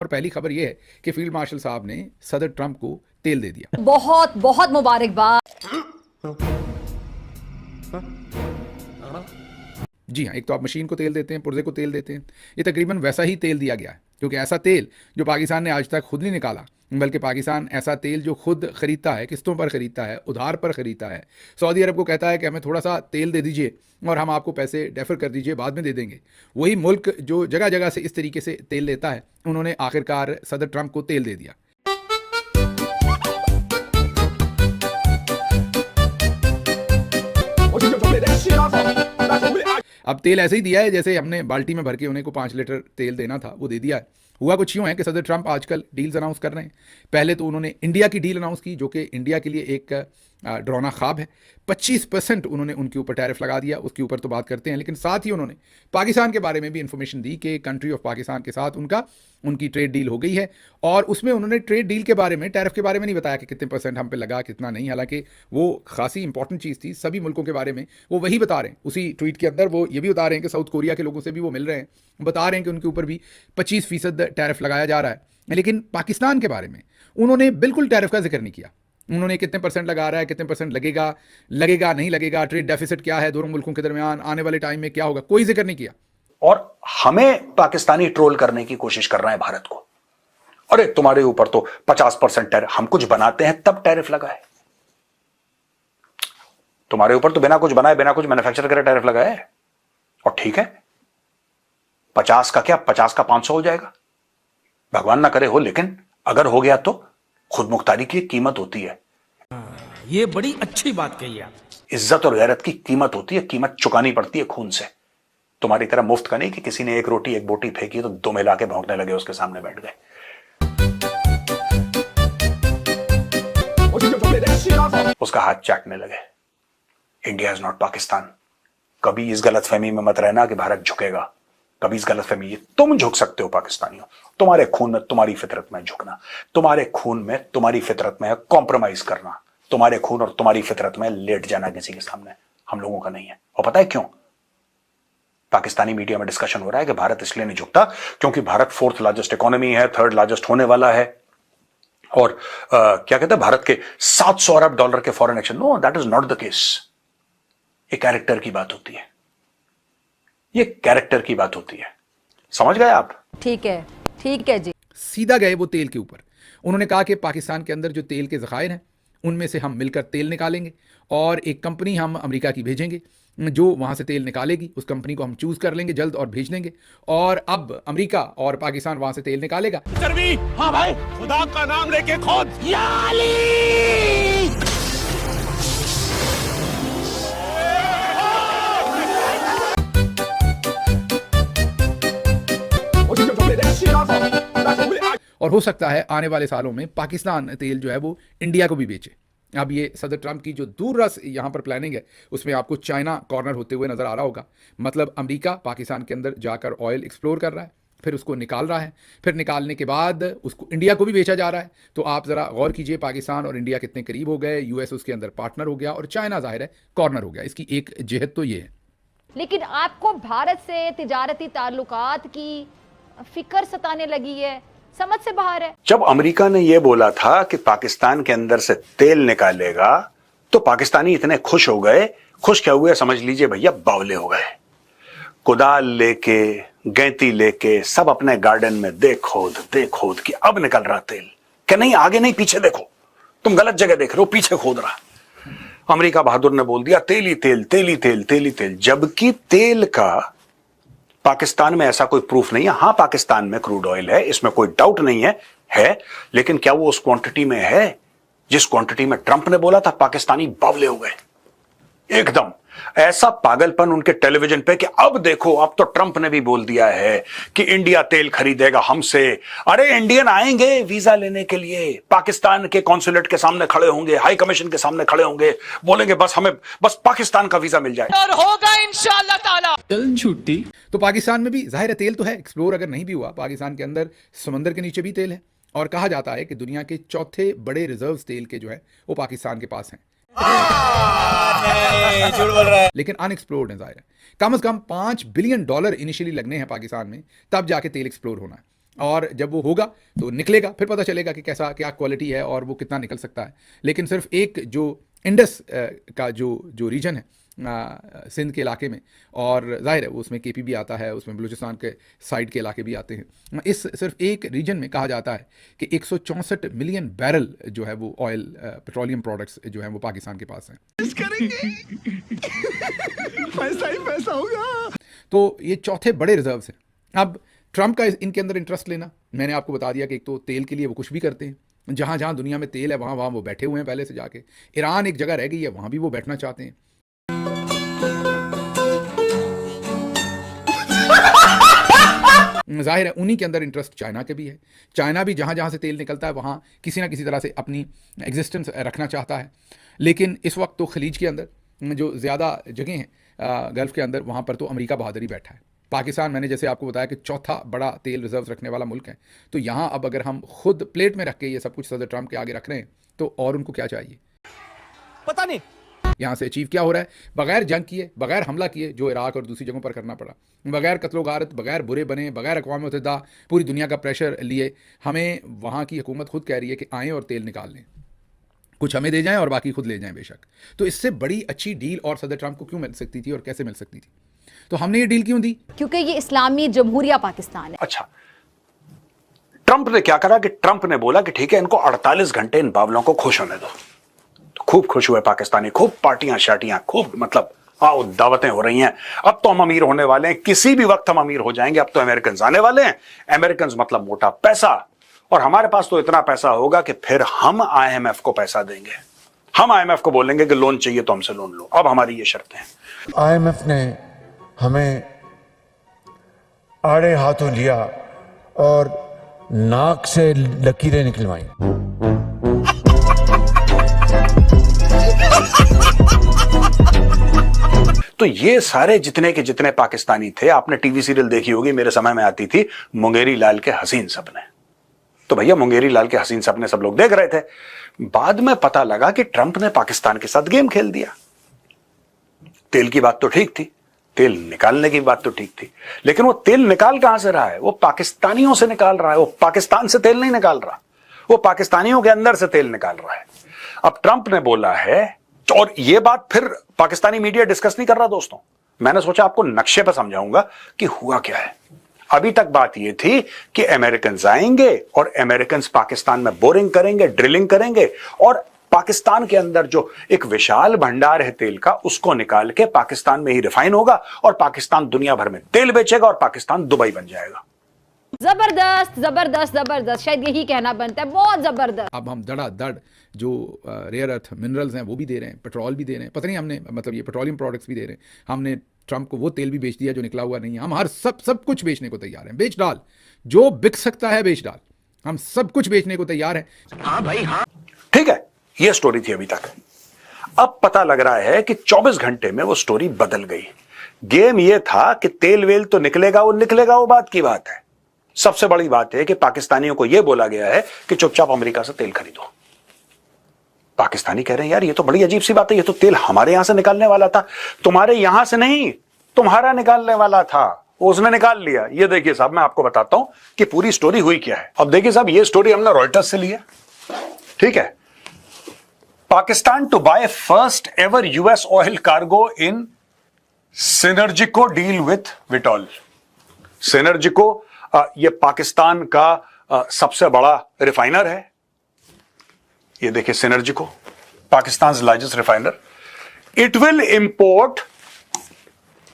और पहली खबर यह है कि फील्ड मार्शल साहब ने सदर ट्रंप को तेल दे दिया। बहुत बहुत मुबारकबाद। जी हाँ, एक तो आप मशीन को तेल देते हैं, पुर्जे को तेल देते हैं, ये तकरीबन वैसा ही तेल दिया गया है, क्योंकि ऐसा तेल जो पाकिस्तान ने आज तक खुद नहीं निकाला, बल्कि पाकिस्तान ऐसा तेल जो खुद खरीदता है, किस्तों पर खरीदता है, उधार पर खरीदता है, सऊदी अरब को कहता है कि हमें थोड़ा सा तेल दे दीजिए और हम आपको पैसे डेफर कर दीजिए, बाद में दे देंगे। वही मुल्क जो जगह जगह से इस तरीके से तेल लेता है, उन्होंने आखिरकार सदर ट्रंप को तेल दे दिया। अब तेल ऐसे ही दिया है जैसे हमने बाल्टी में भर के उन्हें को 5 लीटर तेल देना था, वो दे दिया है। हुआ कुछ यूँ है कि सदर ट्रंप आजकल डील्स अनाउंस कर रहे हैं। पहले तो उन्होंने इंडिया की डील अनाउंस की, जो कि इंडिया के लिए एक डरावना ख्वाब है। 25% उन्होंने उनके ऊपर टैरिफ लगा दिया, उसके ऊपर तो बात करते हैं, लेकिन साथ ही उन्होंने पाकिस्तान के बारे में भी इन्फॉर्मेशन दी कि कंट्री ऑफ पाकिस्तान के साथ उनकी ट्रेड डील हो गई है। और उसमें उन्होंने ट्रेड डील के बारे में, टैरिफ के बारे में नहीं बताया कि कितने % हम पे लगा, कितना नहीं। हालांकि वो खासी इंपॉर्टेंट चीज़ थी सभी मुल्कों के बारे में, वो वही बता रहे हैं। उसी ट्वीट के अंदर वो ये भी बता रहे हैं कि साउथ कोरिया के लोगों से भी वो मिल रहे हैं, बता रहे हैं कि उनके ऊपर भी 25% टैरिफ लगाया जा रहा है। लेकिन पाकिस्तान के बारे में उन्होंने बिल्कुल टैरिफ का जिक्र नहीं किया। उन्होंने कितने % लगा रहा है, कितने % लगेगा नहीं लगेगा, ट्रेड डेफिसिट क्या है दोनों मुल्कों के दरमियान, आने वाले टाइम में क्या होगा, कोई जिक्र नहीं किया। और हमें पाकिस्तानी ट्रोल करने की कोशिश कर रहे हैं भारत को। अरे तुम्हारे ऊपर तो 50% टैरिफ, हम कुछ बनाते हैं तब टैरिफ लगा है। तुम्हारे ऊपर तो बिना कुछ बनाए, बिना कुछ मैन्युफैक्चर करे टैरिफ लगा है। और ठीक है, 50 का क्या, 50 का 500 हो जाएगा, भगवान ना करे हो, लेकिन अगर हो गया तो खुद मुख्तारी की कीमत होती है। ये बड़ी अच्छी बात कही आप। इज्जत और गैरत की कीमत होती है, कीमत चुकानी पड़ती है खून से। तुम्हारी तरह मुफ्त का नहीं कि किसी ने एक रोटी एक बोटी फेंकी तो 2 मिला के भौंकने लगे, उसके सामने बैठ गए। उसका हाथ चाटने लगे। India is not Pakistan. कभी इस गलतफहमी में मत रहना कि भारत झुकेगा। कभी इस गलतफहमी, तुम झुक सकते हो पाकिस्तानियों, तुम्हारे खून में, तुम्हारी फितरत में झुकना, तुम्हारे खून में, तुम्हारी फितरत में कॉम्प्रोमाइज करना, तुम्हारे खून और तुम्हारी फितरत में लेट जाना किसी के सामने, हम लोगों का नहीं है। और पता है क्यों? पाकिस्तानी मीडिया में डिस्कशन हो रहा है कि भारत इसलिए नहीं झुकता क्योंकि भारत 4th लार्जेस्ट इकोनॉमी है, 3rd लार्जेस्ट होने वाला है, और क्या कहते हैं, भारत के $700 अरब के foreign exchange. No, that is not the case. ये कैरेक्टर की बात होती है, ये कैरेक्टर की बात होती है। समझ गए आप? ठीक है जी। सीधा गए वो तेल के ऊपर। उन्होंने कहा कि पाकिस्तान के अंदर जो तेल के ज़खायर हैं उनमें से हम मिलकर तेल निकालेंगे और एक कंपनी हम अमेरिका की भेजेंगे जो वहाँ से तेल निकालेगी। उस कंपनी को हम चूज़ कर लेंगे जल्द और भेज देंगे। और अब अमेरिका और पाकिस्तान वहाँ से तेल निकालेगा। हाँ भाई, खुदा का नाम लेके खोद। और हो सकता है आने वाले सालों में पाकिस्तान तेल जो है वो इंडिया को भी बेचे। अब ये सदर ट्रंप की जो दूररस यहाँ पर प्लानिंग है उसमें आपको चाइना कॉर्नर होते हुए नज़र आ रहा होगा। मतलब अमेरिका पाकिस्तान के अंदर जाकर ऑयल एक्सप्लोर कर रहा है, फिर उसको निकाल रहा है, फिर निकालने के बाद उसको इंडिया को भी बेचा जा रहा है। तो आप ज़रा गौर कीजिए पाकिस्तान और इंडिया कितने करीब हो गए। यूएस उसके अंदर पार्टनर हो गया और चाइना जाहिर है कॉर्नर हो गया। इसकी एक जिहत तो ये है। लेकिन आपको भारत से तिजारती ताल्लुकात की फिक्र सताने लगी है, समझ से बाहर है। जब अमेरिका ने यह बोला था कि पाकिस्तान के अंदर से तेल निकालेगा तो पाकिस्तानी इतने खुश हो गए। खुश क्या हुए समझ लीजिए भैया, बावले हो गए। कुदाल लेके, गैंती लेके सब अपने गार्डन में दे खोद कि अब निकल रहा तेल। क्या नहीं, आगे नहीं पीछे देखो, तुम गलत जगह देख रहे हो, पीछे खोद रहा। अमेरिका बहादुर ने बोल दिया तेल ही तेल, तेल ही तेल, तेल ही तेल। जबकि तेल का पाकिस्तान में ऐसा कोई प्रूफ नहीं है। हां, पाकिस्तान में क्रूड ऑयल है, इसमें कोई डाउट नहीं है, लेकिन क्या वो उस क्वांटिटी में है जिस क्वांटिटी में ट्रंप ने बोला था? पाकिस्तानी बावले हो गए एकदम। ऐसा पागलपन उनके टेलीविजन पे कि अब देखो, अब तो ट्रंप ने भी बोल दिया है कि इंडिया तेल खरीदेगा हमसे। अरे इंडियन आएंगे वीजा लेने के लिए, पाकिस्तान के कॉन्सुलेट के सामने खड़े होंगे, हाई कमीशन के सामने खड़े होंगे, बोलेंगे बस हमें बस पाकिस्तान का वीजा मिल जाए और होगा इंशाअल्लाह ताला। चल छुट्टी। तो पाकिस्तान में भी जाहिर तेल तो है, एक्सप्लोर अगर नहीं भी हुआ, पाकिस्तान के अंदर समंदर के नीचे भी तेल है। और कहा जाता है कि दुनिया के 4थे बड़े रिजर्व्स तेल के जो है वो पाकिस्तान के पास हैं। झूठ बोल रहा है। लेकिन अनएक्सप्लोर्ड है जाहिर है। कम से कम $5 बिलियन इनिशियली लगने हैं पाकिस्तान में, तब जाके तेल एक्सप्लोर होना है। और जब वो होगा तो निकलेगा, फिर पता चलेगा कि कैसा क्या क्वालिटी है और वो कितना निकल सकता है। लेकिन सिर्फ एक जो इंडस का जो रीजन है सिंध के इलाके में, और जाहिर है उसमें केपी भी आता है, उसमें बलूचिस्तान के साइड के इलाके भी आते हैं, इस सिर्फ एक रीजन में कहा जाता है कि 164 मिलियन बैरल जो है वो ऑयल पेट्रोलियम प्रोडक्ट्स जो हैं वो पाकिस्तान के पास हैं। पैसा ही पैसा होगा। तो ये चौथे बड़े रिजर्व्स हैं। अब ट्रंप का इनके अंदर इंटरेस्ट लेना, मैंने आपको बता दिया कि एक तो तेल के लिए वो कुछ भी करते हैं, जहाँ जहाँ दुनिया में तेल है वहाँ वहाँ वो बैठे हुए हैं पहले से जाके। ईरान एक जगह रह गई है, वहाँ भी वो बैठना चाहते हैं। जाहिर है उन्हीं के अंदर इंटरेस्ट चाइना के भी है। चाइना भी जहाँ जहाँ से तेल निकलता है वहाँ किसी ना किसी तरह से अपनी एग्जिस्टेंस रखना चाहता है। लेकिन इस वक्त तो खलीज के अंदर जो ज़्यादा जगह हैं गल्फ़ के अंदर, वहाँ पर तो अमेरिका बहादुरी बैठा है। पाकिस्तान, मैंने जैसे आपको बताया कि चौथा बड़ा तेल रिजर्व रखने वाला मुल्क है, तो यहाँ अब अगर हम खुद प्लेट में रख के ये सब कुछ सदर ट्रंप के आगे रख रहे हैं तो और उनको क्या चाहिए? पता नहीं यहाँ से अचीव क्या हो रहा है? बगैर जंग किए, बगैर हमला किए, जो इराक और दूसरी जगहों पर करना पड़ा, बगैर कत्लो गारत, बगैर बुरे बने, बगैर अक़वाम मुत्तहिदा पूरी दुनिया का प्रेशर लिए, हमें वहाँ की हुकूमत खुद कह रही है कि आएँ और तेल निकाल लें, कुछ हमें दे जाएं और बाकी खुद ले जाएं बेशक। तो इससे बड़ी अच्छी डील और सदर ट्रंप को क्यों मिल सकती थी और कैसे मिल सकती थी? तो हमने ये डील क्यों दी? क्योंकि ये इस्लामी जमहूरिया पाकिस्तान है। अच्छा, ट्रंप ने क्या करा कि ट्रंप ने बोला कि ठीक है, इनको 48 घंटे इन बावलों को खुश होने दो। तो खूब खुश हुए पाकिस्तानी, खूब पार्टियां शार्टियां, खूब मतलब आओ दावतें हो रही हैं, अब तो हम अमीर होने वाले हैं, किसी भी वक्त हम अमीर हो जाएंगे, अब तो अमेरिकन आने वाले हैं, अमेरिकन मतलब मोटा पैसा, और हमारे पास तो इतना पैसा होगा कि फिर हम IMF को पैसा देंगे, हम IMF को बोलेंगे कि लोन चाहिए तो हमसे लोन लो। अब हमारी ये शर्तें हैं। IMF ने हमें आड़े हाथों लिया और नाक से लकीरें निकलवाई। तो ये सारे जितने के जितने पाकिस्तानी थे, आपने टीवी सीरियल देखी होगी, मेरे समय में आती थी मुंगेरी लाल के हसीन सपने। तो भैया मुंगेरी लाल के हसीन सपने सब लोग देख रहे थे। बाद में पता लगा कि ट्रंप ने पाकिस्तान के साथ गेम खेल दिया। तेल की बात तो ठीक थी, तेल निकालने की बात तो ठीक थी, लेकिन वो तेल निकाल कहां से रहा है? वो पाकिस्तानियों से निकाल रहा है। वो पाकिस्तान से तेल नहीं निकाल रहा, वो पाकिस्तानियों के अंदर से तेल निकाल रहा है। अब ट्रंप ने बोला है, और ये बात फिर पाकिस्तानी मीडिया डिस्कस नहीं कर रहा दोस्तों, मैंने सोचा आपको नक्शे पर समझाऊंगा कि हुआ क्या है। अभी तक बात यह थी कि अमेरिकन आएंगे और अमेरिकन पाकिस्तान में बोरिंग करेंगे, ड्रिलिंग करेंगे, और पाकिस्तान के अंदर जो एक विशाल भंडार है तेल का, उसको निकाल के पाकिस्तान में ही रिफाइन होगा और पाकिस्तान दुनिया भर में तेल बेचेगा और पाकिस्तान दुबई बन जाएगा। जबरदस्त जबरदस्त जबरदस्त, शायद यही कहना बनता है, बहुत जबरदस्त। अब हम धड़ाधड़ जो रेयर अर्थ मिनरल्स हैं वो भी दे रहे हैं, पेट्रोल भी दे रहे हैं, पता नहीं हमने मतलब ये पेट्रोलियम प्रोडक्ट्स भी दे रहे हैं। हमने ट्रंप को वो तेल भी बेच दिया जो निकला हुआ नहीं है। हम हर सब कुछ बेचने को तैयार हैं, बेच डाल, जो बिक सकता है बेच डाल, हम सब कुछ बेचने को तैयार हैं। हाँ भाई हाँ, ठीक है, ये स्टोरी थी अभी तक। अब पता लग रहा है कि 24 घंटे में वो स्टोरी बदल गई। गेम ये था कि तेल वेल तो निकलेगा, वो बात की बात है। सबसे बड़ी बात है कि पाकिस्तानियों को यह बोला गया है कि चुपचाप अमेरिका से तेल खरीदो। पाकिस्तानी कह रहे हैं यार ये तो बड़ी अजीब सी बात है, ये तो तेल हमारे यहां से निकालने वाला था, तुम्हारे यहां से नहीं, तुम्हारा निकालने वाला था, उसने निकाल लिया। ये देखिए साहब, मैं आपको बताता हूं कि पूरी स्टोरी हुई क्या है। अब देखिए साहब, ये स्टोरी हमने रॉयटर्स से ली है, ठीक है। Pakistan to buy first ever US oil cargo in Cnergyico deal with Vitol. Cnergyico ये पाकिस्तान का सबसे बड़ा रिफाइनर है। ये देखिए Cnergyico, Pakistan largest refiner. It will import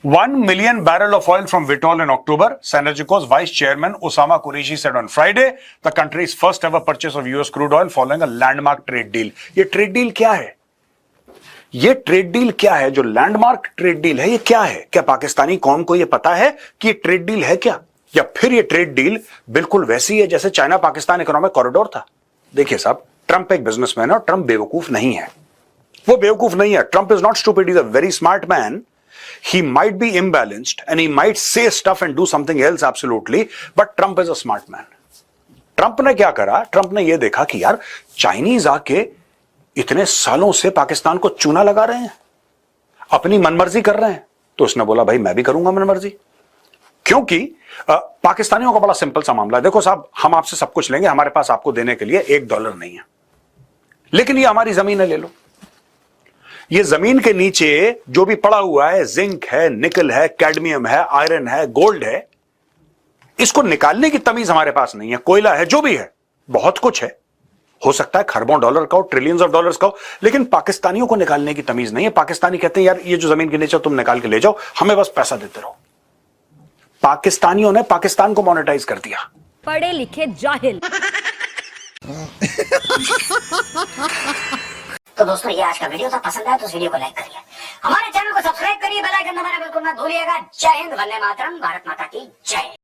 1 million barrel of oil from Vitol in October, Synergico's vice chairman Osama Qureshi said on Friday, the country's first ever purchase of US crude oil following a landmark trade deal. ये trade deal क्या है? ये trade deal क्या है? जो landmark trade deal है, ये क्या है? क्या पाकिस्तानी कौम को ये पता है कि ये ट्रेड डील है क्या? या फिर ये ट्रेड डील बिल्कुल वैसी है जैसे चाइना पाकिस्तान इकोनॉमिक कॉरिडोर था? देखिए साहब, ट्रंप एक बिजनेसमैन है और ट्रंप बेवकूफ नहीं है। वो बेवकूफ नहीं है। Trump is not stupid, is a very smart man. He might be imbalanced and he might say stuff and do something else absolutely, but Trump is a smart man. Trump ने क्या करा? ट्रंप ने यह देखा कि यार Chinese आके इतने सालों से पाकिस्तान को चूना लगा रहे हैं, अपनी मनमर्जी कर रहे हैं, तो उसने बोला भाई मैं भी करूंगा मनमर्जी। क्योंकि पाकिस्तानियों का बड़ा सिंपल सा मामला है। देखो साहब, हम आपसे सब कुछ लेंगे, हमारे पास आपको देने के लिए $1 नहीं है, लेकिन ये हमारी जमीन है, ले लो। ये जमीन के नीचे जो भी पड़ा हुआ है, जिंक है, निकल है, कैडमियम है, आयरन है, गोल्ड है, इसको निकालने की तमीज हमारे पास नहीं है। कोयला है, जो भी है, बहुत कुछ है, हो सकता है खरबों डॉलर का हो, ट्रिलियंस ऑफ डॉलर्स का हो, लेकिन पाकिस्तानियों को निकालने की तमीज नहीं है। पाकिस्तानी कहते हैं यार ये जो जमीन के नीचे तुम निकाल के ले जाओ, हमें बस पैसा देते रहो। पाकिस्तानियों ने पाकिस्तान को मोनेटाइज कर दिया। पढ़े लिखे जाहिल। तो दोस्तों ये आज का वीडियो था, पसंद आया तो इस वीडियो को लाइक करिए, हमारे चैनल को सब्सक्राइब करिए, बेल आइकन दबाना बिल्कुल मत भूलिएगा। जय हिंद, वंदे मातरम, भारत माता की जय।